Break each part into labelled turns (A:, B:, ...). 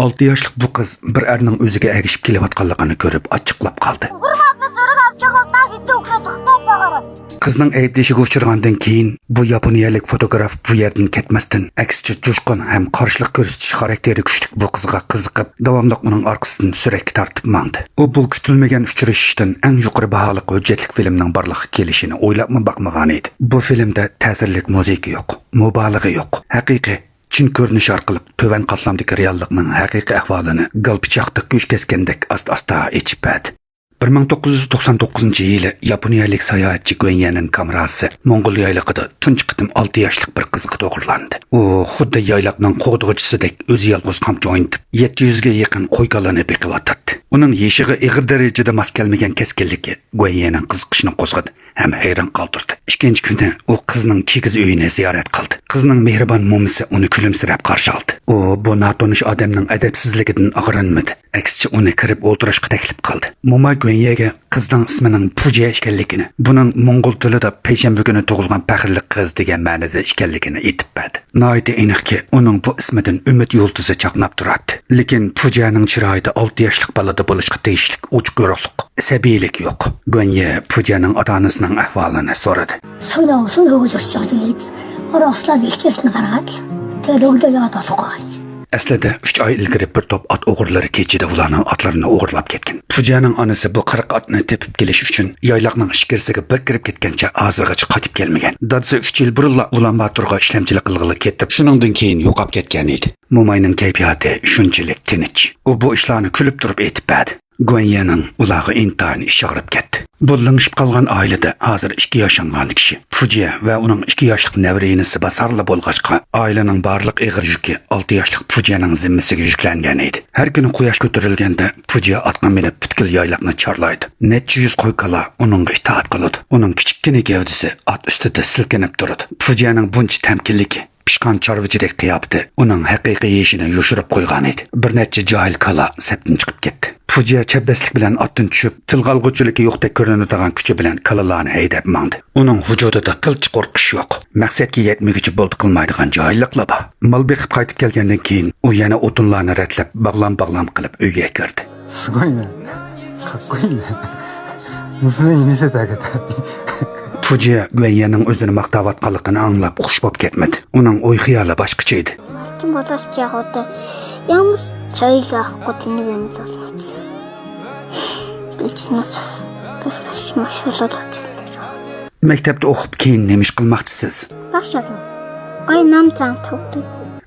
A: 6 yoshlik bu qiz bir erning o'ziga ergishib kelayotganligini ko'rib ochiqlab qoldi. Qizning ayblashiga uchragandan keyin bu yaponiyalik fotograf bu yerdan ketmasdan aksicha jo'shqin ham qarshilik ko'rsatish xarakteri kuchli bu qizga qiziqib davomli uning orqasidan suratga tortib mangdi. U bu kutilmagan uchrashishdan eng yuqori baholi hujjatli filmning borliqqa kelishini o'ylabmi baqmagan edi. Bu filmda ta'sirlik musiqa yo'q, mubolag'a yo'q. Haqiqiy chin ko'rinish orqali to'van qatlamdagi reallikning haqiqiy ahvolini galpichoqda ko'z kesgandek asta-asta ichib berdi. 1999 yili yaponiyalik sayohatchi Gwenyaning kamerasi Mongol yaylig'ida tunchi qitim 6 yoshlik bir qizga to'g'rilandi. U xuddi yaylaqning qo'g'dug'ichisidek o'zi yolg'iz qamchi o'ynatib 700 ga yaqin qo'yqalarni beqivatdi. Uning yeshig'i ig'ir darajada mos kelmagan keskinligi Gwenyaning qiziqishini qo'zg'adi ham hayron qoldirdi. Ikkinchi kuni u qizning kigiz uyini ziyorat qildi. Qizning mehribon mo'misi uni kulimsirab qarshi oldi. U bu notanish odamning adabsizligidan og'rinmadi. Aksicha uni kirib o'tirishga taklif qildi. Mo'ma Gwenyaga qizning ismining Puja ekanligini, buning Mongol tilida payshanba kuni tug'ilgan faxrli qiz degan ma'noda ekanligini aytib berdi. Noyati aniqki, uning bu ismidan umid yulduzi chaqnab turadi. Lekin Pujaning chiroyida 6 yoshlik bolada bo'lishga tegishli o'chqo'roqlik, sabiylik yo'q. Gwenya Pujaning ota-onasining ahvolini so'radi. Aslida 3 oy ilgari bir top ot o'g'irlari kechida ularning otlarini o'g'irlab ketgan. Pujaning onasi bu 40 otni tepib kelish uchun yoyloqning ichkarisiga bir kirib ketgancha hozirgacha qaytib kelmagan. Dadasi 3 yil burun Ulan-Batorga ishlamchilik qilg'ili ketib, shuningdan keyin yo'qolib ketgan edi. Mo'mayning kayfiyati shunchalik tinch. U bu ishlarni kulib turib aytib berdi. Gwenyaning ulag'i intayin ishg'irib ketdi. Bo'linishib qolgan oilada hozir 2 yoshlangan kishi Puja va uning 2 yoshlik navrinisi basarli bo'lg'achqa oilaning barliq ig'ir yuki 6 yoshlik Pujaning zimmasiga yuklangan edi. Har kuni quyosh ko'tarilganda Puja otga minib butkul yoyloqni chorlaydi. Necha yuz qo'yqala uningga itoat qiladi. Uning kichikkina gavdasi ot ustida silkinib turadi. Pujaning buncha tamkinligi pishqon chorvachidek qiyofati uning haqiqiy yeshini yoshirib qo'ygan edi. Bir necha johil kala sepdan chiqib ketdi. Puja chabbaslik bilan otdan tushib, tilg'alg'uchiligi yo'qdek ko'rinadigan kuchi bilan kalalarni haydab mangdi. Uning vujudida qilch qo'rqish yo'q. Maqsadga yetmaguncha bo'ldi qilmaydigan johilliklar bor. Mol beqib qaytib kelgandan keyin u yana o'tinlarni ratlab, bog'lam qilib uyga kirdi. Puja Gwenyaning o'zini maqtayotganligini anglab xush bo'lib ketmadi. Uning o'y xiyoli boshqacha edi.
B: Ямар чаяг авахгүй тэнийг юм л байна. Личнэс машуулаад авчихсан.
A: Maktabda o'qib keyin nima ish qilmoqchisiz?
B: Baxshadim. Qo'y nam zang tug'di.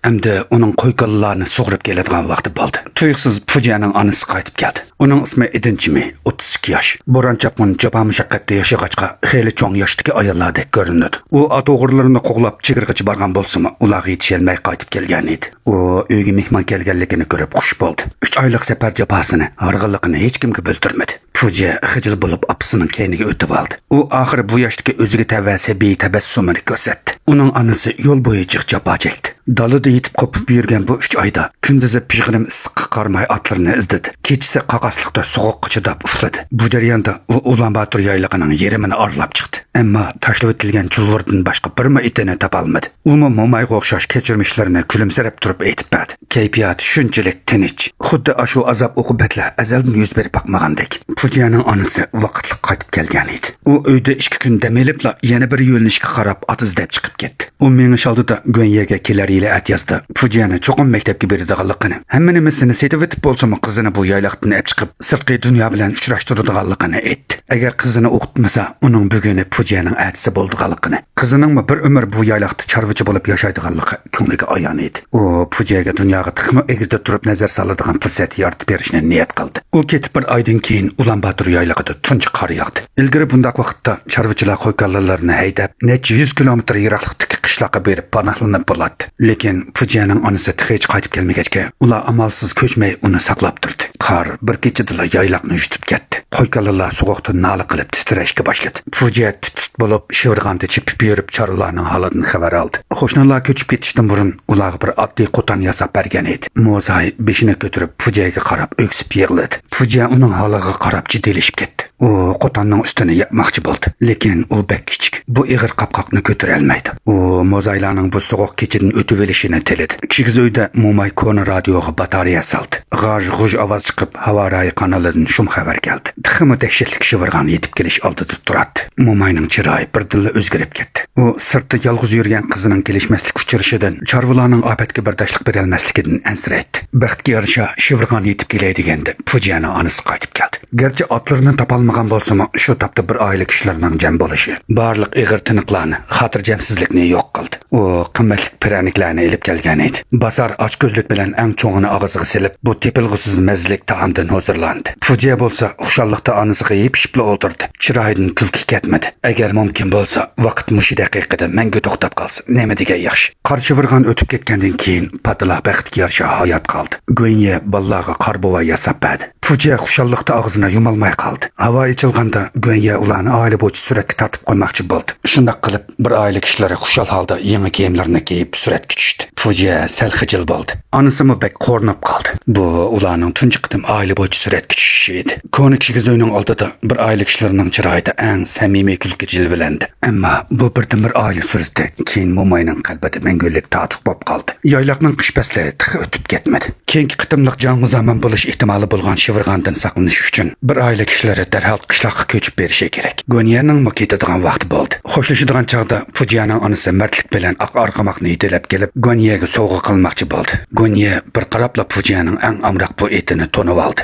A: Endi uning qo'yqallarini sug'urib keladigan vaqti bo'ldi. Tuyuqsiz Pujaning onasi qaytib keldi. Uning ismi Edinchimi, 32 yosh. Bo'ron chapqin jabha mushaqqatda yashag'achqa xeyli cho'ng yoshdagi ayollardek ko'rinadi. U ot o'g'irlarini qo'g'lab chegirgacha borgan bo'lsa-mu, ular yetishilmay qaytib kelgan edi. U uyga mehmon kelganligini ko'rib xush bo'ldi. 3 oylik safar jabhasini, harg'inligini hech kimga bildirmadi. Puja xijil bo'lib opasining keyniga o'tib oldi. U oxiri bu yoshdagi o'ziga tavasabiy tabassumini ko'rsatdi. Uning onasi yo'l bo'yi jabha chekdi. Dalada yetib qopib yurgan bu 3 oyda kunduzi pishg'inim issiqqa qarmay otlarni izdidi. Kechasi qaqasliqda sovuqqa chidab ufladi. Bu jarayonda u Ulan-Bator yaylig'ining yerimini orlab chiqdi. Ammo tashlab etilgan chulvurdan boshqa birma itini topa olmadi. U mo'mayga o'xshash kechirmishlarini kulimsirab turib aytib berdi. Kayfiyati shunchalik tinch, xuddi ashu azob uqubatlar azaldan yuz berib boqmagandek. Pujaning onasi vaqtli qaytib kelgan edi. U uyda 2 kun dam olibla yana bir yo'nalishga qarab ot izlab chiqib ketdi. U menish oldida Gwenyaga kelar yili atyazda Pujani cho'qim maktabga beradiganligini, hamma nimasini setib o'tib bo'lsa-mu qizini bu yayloqdan olib chiqib, sirtqi dunyo bilan uchrashtiradiganligini aytdi. Agar qizini o'qitmasa, uning buguni Pujaning atisi bo'ldiganligini, qizining bir umr bu yayloqda chorvachi bo'lib yashaydiganligi ko'ngliga ayon edi. U Pujaga dunyoga tiqma egizda turib nazar soladigan fursat yaratib berishni niyat qildi. U ketib bir oydan keyin Ulan-Bator yaylig'ida tunchi qor yog'di. Ilgari bundaq vaqtda chorvachilar qo'yqallarini haydab, necha 100 kilometr yiroqlikdagi qishloqqa berib panohlanib bo'ladi. Lekin Pujaning onasi hech qaytib kelmagachga, ular amalsiz ko'chmay uni saqlab turdi. Qor bir kechada yayloqni yutib ketdi. Qo'yqallalar sovuqda nala qilib titrashga boshladi. Puja tut bo'lib shivirganda chipib yurib chorlarning holidan xabar oldi. Qo'shnilar ko'chib ketishdan burun ularga bir oddiy qo'ton yasab bergan edi. Mo'zay beshini ko'tarib Pujaga qarab o'ksib yig'ladi. Puja uning holiga qarab jiddilashib ketdi. U qo'tonning ustini yapmoqchi bo'ldi, lekin u bek kichik. Bu ig'ir qapqoqni ko'tara olmaydi. U mozaylarning bu so'g'oq kechidan o'tib olishini tiladi. Kichik uyda Mo'may koni radioga batareya soldi. G'aj-g'uj ovoz chiqib, havo rayi kanalidan shum xabar keldi. Tiximi dahshatli shivirg'an yetib kelish oldida turadi. Mo'mayning chiroyi birdilla o'zgarib ketdi. U sirtda yolg'iz yurgan qizining kelishmaslik uchirishidan, chorvalarning ofatga bardashlik bera olmasligidan ansiraydi. Baxtga yarasha shivirg'an yetib kelay deganda, Fujiyaning onasi qaytib keldi. Garchi otlarini topolmagan bo'lsa-mu, shu topda bir oila kishilarning jam bo'lishi barliq ig'ir tiniqlarni, xotirjamsizlikni yo'q qildi. U qimmatli piraniklarni elib kelgan edi. Basar ochko'zlik bilan eng cho'ngini og'ziga silib, bu tepilg'isiz mazlik taomdan hozirlandi. Fujiya bo'lsa, xushalliqda onasiga yepishibla o'tirdi. Chiroyidan kulki ketmadi. Agar mumkin bo'lsa, vaqt mushi daqiqada menga to'xtab qolsa, nima degan yaxshi. Qarshi virg'an o'tib ketgandan keyin Patila baxtga yarasha hayot qoldi. Go'yinya ballag'a qarbuva yasab berdi. Fujiya xushalliqda og'zini yumalmay qoldi. Havo ichilganda Go'yinya ularni oila bo'yicha suratga tortib qo'ymoqchi bo'ldi. Shunday qilib, bir oila kishilari xushal holda yangi kiyimlarini kiyib suratga tushdi. Fujiya sal xijil bo'ldi. Onasimi bek qo'rnib qoldi. Bu ularning tunji qitim oila bo'yicha suratga tushishi edi. Koni kishiga uyning oldida bir oila kishilarining chiroyida eng samimiy kulgi jilvilandi. Ammo bu bir oila surati keyin Mo'mayning qalbida mangulik ta'tiq bo'lib qoldi. Yoyloqning qish fasli o'tib ketmadi. Keyingi qitimliq jangi zaman bo'lish ehtimoli bo'lgan shivirg'andan saqlanish uchun bir oila kishilari darhol qishloqqa ko'chib berishi kerak. Go'niyaning ketadigan vaqti bo'ldi. Xo'shlashadigan chog'da Fujiyaning onasi mardlik bilan oq arqamoqni yetilab kelib, Go'niyaga sovg'a qilmoqchi bo'ldi. Go'niya bir qarabla Fujiyaning eng amroq bu etini to'nib oldi.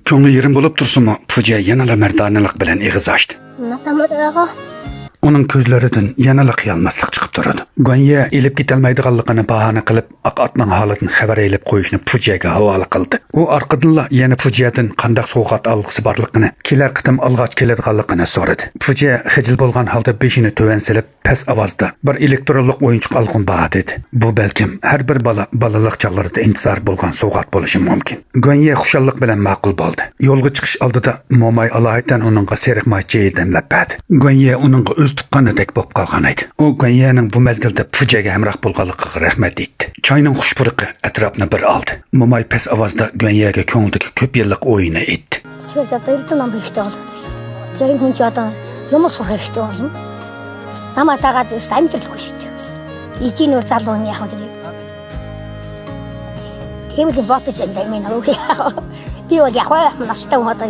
A: Ko'ngli yerim bo'lib tursa-mu, Fujiya yanada mardonalik bilan eg'iz ochdi. Uning ko'zlaridan yanada qiyolmaslik chiqib turadi. Go'nya elib ketolmaydiganligini bahona qilib, oq otning holidan xabar elib qo'yishni Fujiyaga havola qildi. U orqadan yana Fujiyadan qanday sovg'at olg'isi borligini, kelar qitim olg'ach keladiganligini so'radi. Fujiya xijil bo'lgan holda beshini to'van silib, past ovozda bir elektronlik o'yinchiq olg'in bor dedi. Bu balkim har bir balalik chog'larida intizor bo'lgan sovg'at bo'lishi mumkin. Go'nya xushallik bilan ma'qul bo'ldi. Yo'lga chiqish oldida Mo'may alohaydan uningga seriq maychi demlab berdi. Go'nya uningga o'z tuqqanidek bo'lib qolgan edi. U Go'nyaning bu mezgilda Fujiyaga hamroh bo'lganligiga rahmat aytdi. Choyning xushpuriqi atrofni bir oldi. Mo'may past ovozda Go'nyaga ko'ngildagi ko'p yillik o'yini aytdi.
B: Наматагаад амжилтгүй шүү дээ. Ичийн үр залууны яг тэгээд. Тиймд бодож энэ минь үгүй яа. Би бол яг настай хүмүүс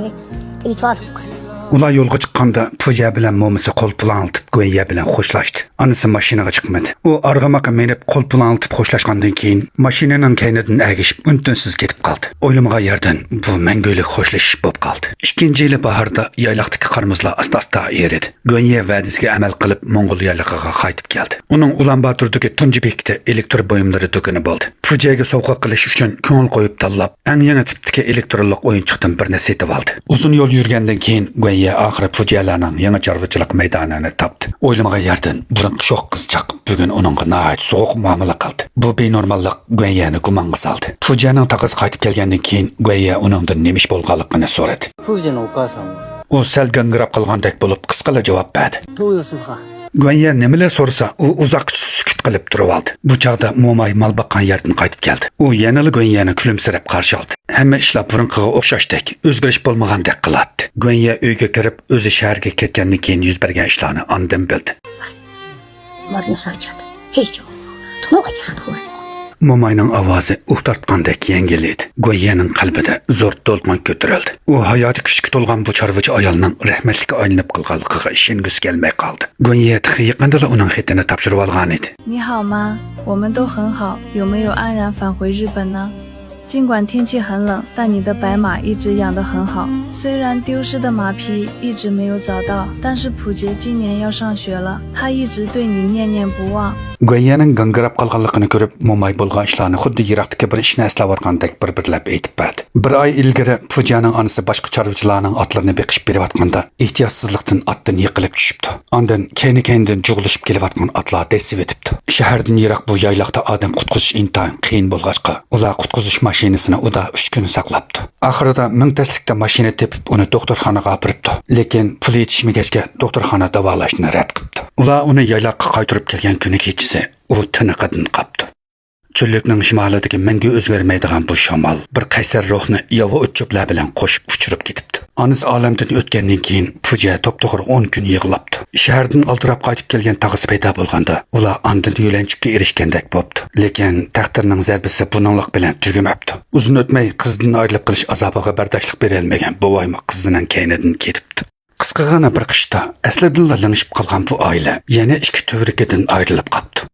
B: тэгээд бодлоо.
A: Ular yo'lga chiqqanda Fujiya bilan mo'misi qo'l bilan oltib Go'nya bilan xo'shlashdi. Onasi mashinaga chiqmadi. U arg'amoqqa minib qo'l bilan oltib xo'shlashgandan keyin mashinaning kaynidan agishib untinsiz ketib qoldi. O'ylamagan yerdan bu mangulik xo'shlashish bo'lib qoldi. Ikkinchi yili bahorda yayloqdagi qarmuzlar asta-asta eridi. Go'nya va'dasiga amal qilib Mo'ng'ul yayloqiga qaytib keldi. Uning Ulanbatordagi tunji bekda elektr buyumlari do'koni bo'ldi. Fujiyaga sovg'a qilish uchun ko'ngil qo'yib tanlab, eng yangi tipdagi elektronlik o'yinchiqdan birini setib oldi. Uzun yo'l yurgandan keyin Go'nya oxiri Fujiyalarning yangi chorvachilik maydonini topdi. O'ylamagan yerdan burun sho'x qizchaq bugun uningga nihoyat sovuq muomala qildi. Bu benormallik Go'nyani gumonga soldi. Fujiyaning taqasi qaytib kelgandan keyin Go'nya uningdan nemish bo'lganligini so'radi. U sal gangirab qolgandek bo'lib qisqacha javob berdi. Go'nya nimalar so'rasa, u uzoq sukut qilib turib oldi. Bu chog'da Mo'may mol boqqan yerdan qaytib keldi. U yana Go'nyani kulimsirab qarshi oldi. Hamma ishlar burunqiga o'xshashdek, o'zgarish bo'lmagandek qiladi. Go'nya uyga kirib, o'zi shaharga ketgandan keyin yuz bergan ishlarni ondan bildi. Mo'mayning ovozi uxtartgandek yengiledi. Go'nyaning qalbida zo'r to'lqin ko'tarildi. U hayoti kuchga to'lgan bu chorvachi ayolning rahmatlikka aylanib qolganligiga ishongisi kelmay qoldi. Go'nya yaqinda uning xatini topshirib olgan edi.
C: 你好吗？我们都很好，有没有安然返回日本呢？尽管天气很冷，但你的白马一直养得很好。虽然丢失的马匹一直没有找到，但是普杰今年要上学了，他一直对你念念不忘。
A: Go'nyaning gangirab qolganligini ko'rib, Mo'may bo'lgan ishlarni xuddi yiroqdagi bir ishni eslayotgandek bir-birlab aytib berdi. Bir oy ilgari Fujiyaning onasi boshqa chorvachilarning otlarini beqishib berayotganda ehtiyotsizlikdan otdan yiqilib tushibdi. Ondan keyni-keynidan jug'lishib kelayotgan otlar desib o'tibdi. Shahardan yiroq bu yayloqda odam qutqizish intayin qiyin bo'lg'achqa, ular qutqizish mashinasini uda 3 kun saqlabdi. Oxirida ming taslikda mashina tepib uni doktorxonaga olib boribdi. Lekin pul yetishmagachga doktorxona davolashni rad qilibdi. Ular uni yayloqqa qaytarib kelgan kuni kechasi u tiniqidan qopdi. Çöllükning shimolidagi menga o'zgarmaydigan bu shamol bir qaysar ruhni yovi o'tchoqlar bilan qo'shib uchirib ketibdi. Onasi olamdan o'tgandan keyin Fujiya to'g'ri 10 kun yig'labdi. Shahardan aldirab qaytib kelgan tag'isi paydo bo'lganda, ular andin yo'lanchikka erishgandek bo'ldi. Lekin taqdirning zarbisi buninglik bilan tugamabdi. Uzun o'tmay qizdan ayrilib qilish azobiga bardoshlik bera olmagan bovoymi qizining kaynidan ketibdi. Qisqagina bir qishda aslida langishib qolgan bu oila yana ikki tuvrikidan ayrilib qoldi.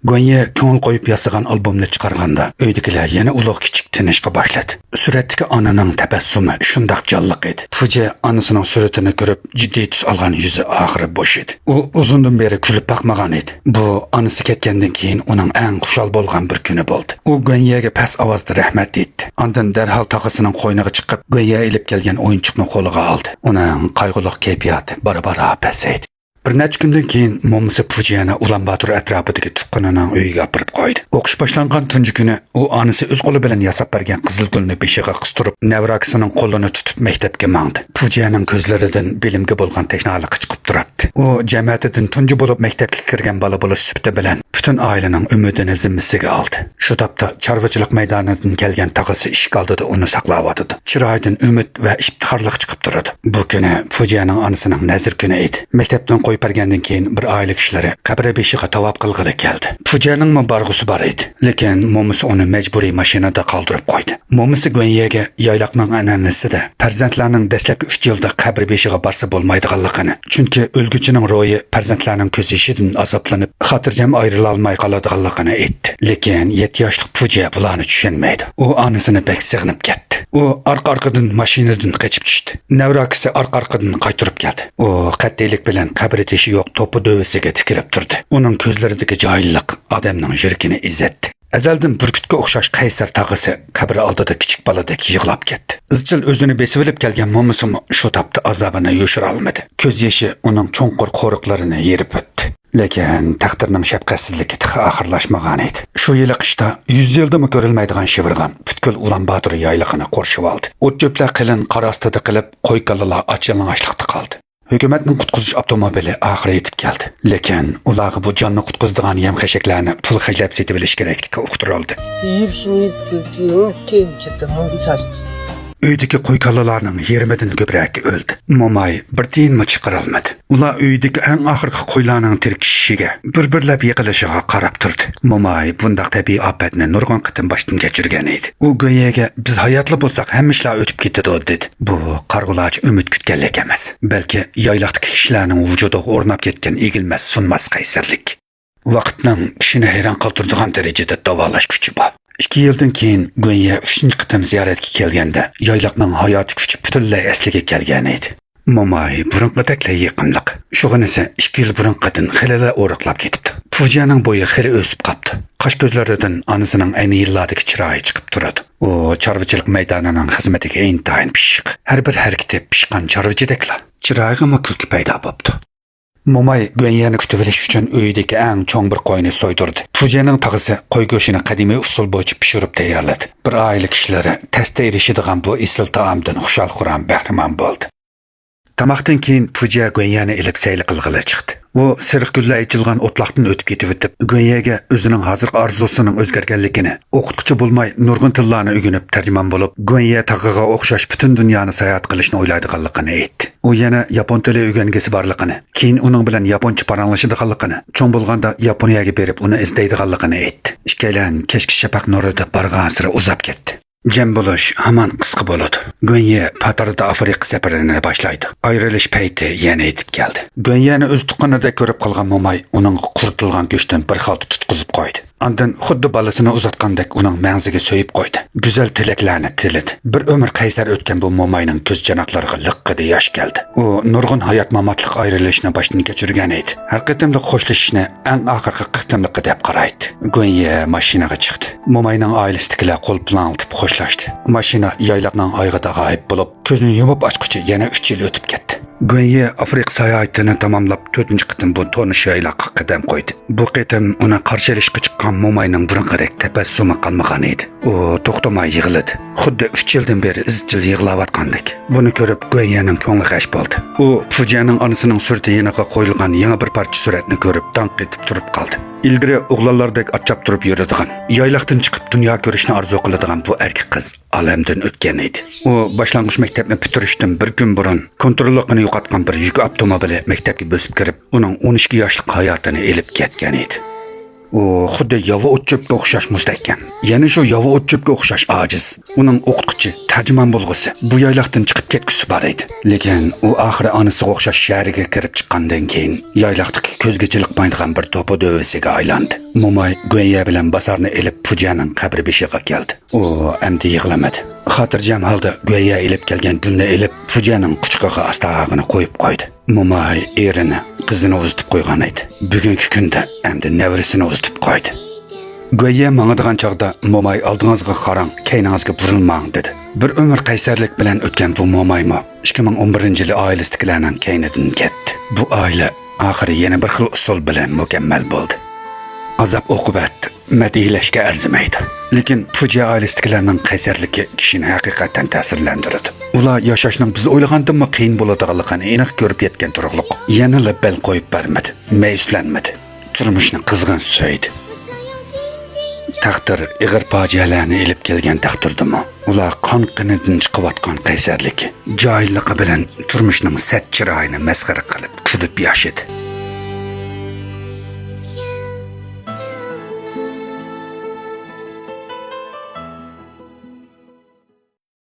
A: Gonya ko'ngil qo'yib yasagan albomni chiqarganda uydagilar yana uloq kichik tinishga boshladi. Suratdagi onaning tabassumi shundoq jonliq edi. Fujiya onasining suratini ko'rib jiddiy tus olgan yuzi oxiri bo'sh edi. U uzundan beri kulib boqmagan edi. Bu onasi ketgandan keyin uning eng xushal bo'lgan bir kuni bo'ldi. U Gonyaga past ovozda rahmat aytdi. Ondan darhol tog'asining qo'yniga chiqib Gonya ilib kelgan o'yinchiqni qo'liga oldi. Uning qayg'uli kayfiyati bora-bora pasaydi. Bir necha kundan keyin momisi Fujiyani Ulanbator atrofidagi tuqqanining uyiga olib qo'ydi. O'qish boshlangan tunji kuni u onasi o'z qo'li bilan yasab bergan qizil gulni beshiga qistirib, navrakisining qo'lini tutib maktabga mangdi. Fujiyaning ko'zlaridan bilimga bo'lgan tashnalik chiqib turardi. U jamiyatidan tunji bo'lib maktabga kirgan bola bo'lish sifati bilan butun oilaning umidini zimmasiga oldi. Shu topda chorvachilik maydonidan kelgan tog'asi eshik oldida uni saqlayotdi. Chiroydan umid va iftixorlik chiqib turadi. Bu kuni Fujiyaning onasining nazr kuni edi. Maktabdan qo'yib bergandan keyin bir oila kishilari qabri beshiga tavob qilg'ili keldi. Fujiyaning borg'usi bor edi, lekin momisi uni majburiy mashinada qoldirib qo'ydi. Momisi Gonyaga yayloqning an'anasida farzandlarning dastlabki 3 yilda qabri beshiga borsa bo'lmaydiganligini, chunki o'lguchining ro'yi farzandlarning ko'z yoshidan azoblanib, xotirjam ayrila olmay qoladiganligini aytdi. Lekin 7 yoshli Fujiya bularni tushunmaydi. U onasini bek sig'inib ketdi. U orqa-orqadan mashinadan qochib tushdi. Navrakisi orqa-orqadan qaytirib keldi. U qat'iylik bilan qabri teshi yo'q to'pi dövisiga tikilib turdi. Uning ko'zlaridagi joyillik odamning yuragini izzetdi. Azaldan burkutga o'xshash qaysar tog'isi qabri oldida kichik boladek yig'lab ketdi. Izchil o'zini besib olib kelgan mo'misimi shu topda azobini yo'shira olmadi. Ko'z yoshi uning cho'nqur qo'riqlarini yerib o'tdi. Lekin taqdirning shafqatsizligi ixi oxirlashmagan edi. Shu yili qishda 100 yildami ko'rilmaydigan shivirg'an butkul Ulanbator yaylig'ini qo'rshib oldi. O't-cho'plar qilin qor ostida qilib, qo'y-kallalar och-yalang'ochlikda qoldi. Hukumatning qutqizish avtomobili oxiri yetib keldi. Lekin ularga bu jonni qutqizadigan yem-xashaklarni pul xajlab setib olish kerakligi uqtirildi. Uydagi qo'y-kallalarning 20dan ko'proq o'ldi. Momay bir tiyinmi chiqara olmadi. Ular uydagi eng oxirgi qo'ylarning tirkishiga, bir-birlab yiqilishiga qarab turdi. Momay bundaq tabiiy ofatni nurg'on qitim boshdan kechirgan edi. U Goyaga biz hayotli bo'lsak, hamma ishlar o'tib ketadi dedi. Bu qarg'ulachi umid kutganlik emas, balki yayloqdagi kishilarning vujudiga o'rnab ketgan egilmas, sunmas qaysarlik. Vaqtning kishini hayron qoldiradigan darajada davolash kuchi bor. 2 yildan keyin Gonya 3-qitim ziyoratga kelganda yayloqning hayot kuchi butunlay asliga kelgan edi. Momay burunqidakla yaqinliq. Shug'inisi 2 yil burunqidan xilala o'riqlab ketibdi. Fujiyaning bo'yi xili o'sib qopti. Qosh ko'zlaridan onasining ayni yillardagi chiroyi chiqib turadi. U chorvachilik maydonining xizmatiga intayin pishiq. Har bir harakati pishqan chorvachidakla. Chiroyig'imi kulki paydo bo'ldi. Momay Gonyani kutib olish uchun uydagi eng cho'ng bir qo'yni so'ydirdi. Fujiyaning tog'asi qo'y go'shtini qadimiy usul bo'yicha pishirib tayyorladi. Bir oila kishilari tasda erishadigan bu esil taomdan xushal-xuram bahramand bo'ldi. Tamoqdan keyin Fujiya Gonyani ilib sayli qilg'ili chiqdi. U siriq gullar ichilgan o'tloqdan o'tib ketib o'tib, Gonyaga o'zining hozirgi orzusining o'zgarganligini, o'qituvchi bo'lmay nurg'un tillarni o'rganib tarjimon bo'lib, Gonya tog'iga o'xshash butun dunyoni sayohat qilishni o'ylaydiganligini aytdi. U yana yapon tili o'rgangisi borligini, keyin uning bilan yaponcha paranglashadiganligini, cho'ng bo'lganda Yaponiyaga berib uni izlaydiganligini aytdi. Ikkalan kechki shafaq nurida borgan sira uzab ketdi. Jam bo'lish hamon qisqa bo'ladi. Gonya Patarda Afrika safarini boshlaydi. Ayrilish payti yana yetib keldi. Gonyani o'z tuqqanida ko'rib qolgan Momay uning quritilgan go'shtdan bir xalta tutqizib qo'ydi. Ondan xuddi bolasini uzatgandek uning mangziga so'yib qo'ydi. Go'zal tilaklarni tilidi. Bir umr qaysar o'tgan bu Momayning ko'z janoqlariga liqqida yosh keldi. U nurg'un hayot mamotlik ayrilishni boshdan kechirgan edi. Har qatimda xo'shlashishni eng oxirgi qitimliqqa deb qaraydi. Gonya mashinaga chiqdi. Momayning oilasidagilar qo'l bilan olib xo'shlashdi. Mashina yayloqning oyog'ida g'oyib bo'lib, ko'zini yumib ochqichi yana 3 yil o'tib ketdi. Gonya Afrika sayohatini tamomlab 4-qitim bu tonish yayloqqa qadam qo'ydi. Bu qitim uni qarshilashga chiqqan Momayning burunqidek tabassumi qolmagan edi. U to'xtamay yig'ladi. Xuddi 3 yildan beri izchil yig'layotgandek. Buni ko'rib Gonyaning ko'ngli g'ash bo'ldi. U Fujiyaning onasining surati yeniga qo'yilgan yangi bir parcha suratni ko'rib tanq etib turib qoldi. ilgari o'g'lonlardek achchab turib yuradigan, yaylaqdan chiqib dunyo ko'rishni orzu qiladigan bu erkak qiz olamdan o'tgan edi. U boshlang'ich maktabni bitirishdan bir kun burun kontrolligini yo'qotgan bir yuk avtomobili maktabga bosib kirib, uning 12 yoshlik hayotini elib ketgan edi. U xuddi yova o'tchopga o'xshash mustahkam, yana shu yova o'tchopga o'xshash ojiz. Uning o'qituvchi, tarjimon bo'lg'usi bu yaylaqdan chiqib ketgisi bor edi. Lekin u oxiri onasiga o'xshash shahriga kirib chiqqandan keyin yaylaqdagi ko'zga chiliqmaydigan bir to'pa dövisiga aylandi. Mo'may Go'ya bilan bosarni elib Pujaning qabri beshiga keldi. U endi yig'lamadi. Xotirjam holda Go'ya elib kelgan gulni elib Pujaning quchog'iga astag'ini qo'yib qo'ydi. Mo'may erini, qizini uzitib qo'ygan edi. Bugungi kunda endi nevrisini uzitib qo'ydi. Go'ya mangadigan chog'da Mo'may oldingizga qarang, keyningizga burilmang dedi. Bir umr qaysarlik bilan o'tgan bu Mo'maymo 2011-yili oilasidagilarning keynidan ketdi. Bu oila oxiri yana bir xil usul bilan mukammal bo'ldi. Azab oqibat madihlashga arzimaydi. Lekin Puja oilasidagilarning qaysarligi kishini haqiqatan ta'sirlantiradi. Ular yashashning biz o'ylagandan qiyin bo'ladiganligini aniq ko'rib yetgan turug'liq. Yana label qo'yib bermadi, mayuslanmadi. Turmushni qizg'in so'ydi. Taqdir ig'ir fojialarni elib kelgan taqdirdimi? Ular qon-qinidan chiqayotgan qaysarligi, joyilligi bilan turmushning sat chiroyini masxara qilib, kulib yashadi.